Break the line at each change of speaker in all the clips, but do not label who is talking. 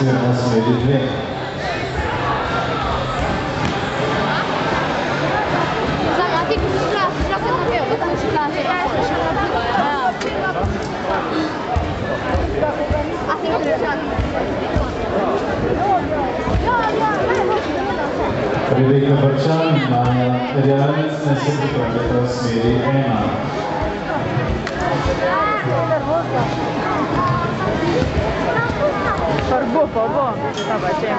oziroma smeri 2. Rebeka Brčan in Manja Rjavec naj se pripravljata v smeri 1.
Bo, šta pa če?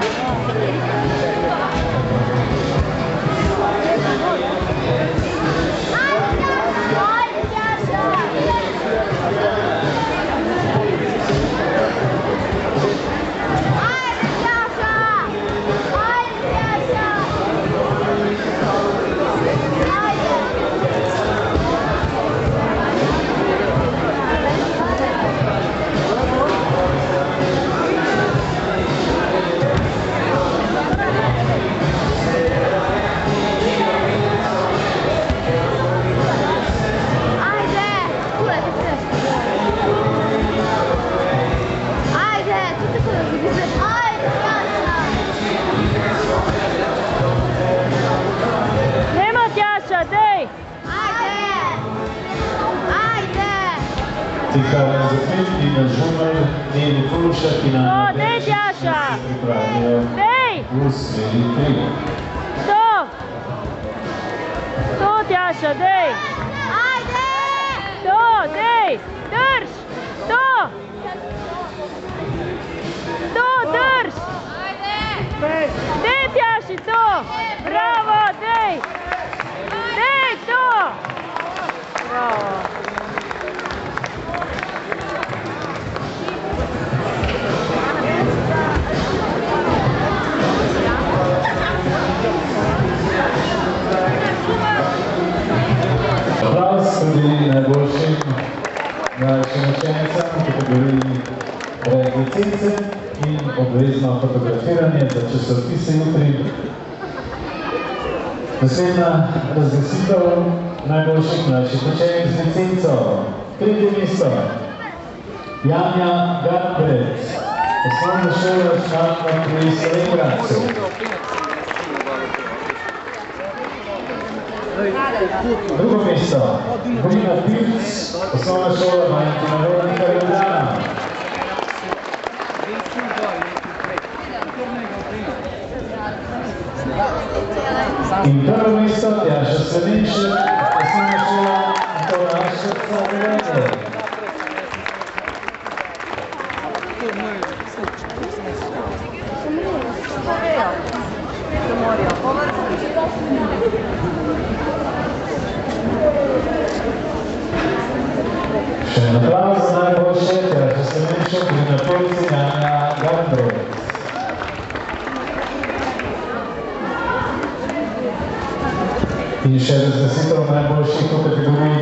Tikala Zofit, Tina Žumar, Neli Furša, Tina Nebešič se pripravijo v smeri 3.
To, Tjaša, dej! Ajde! To, dej! Drž! To! To, drž! Dej, Tjaši, to! Bravo, dej! Dej, to! Bravo!
Aplavz tudi najboljšim mlajšim učenicam v kategoriji licenci in obvezno fotografiranje za časopise jutri. Naslednja razglasitev najboljših mlajših učenic z licenco. 3. mesto Janja Garbrec, osnovna šola Šmartna pri Slovengracu. Drugo mesto Brina Pilc, osnovna šola Valentina Vodnika Ljubljana. In prvo mesto Tjaša Sledenšek, osnovna šola Antonaš Velenje. Še en aplavz za najboljše, Tjaša Sledenšek, Brina Pilc in Janja Garbrec. In še razglasitev najboljših v kategoriji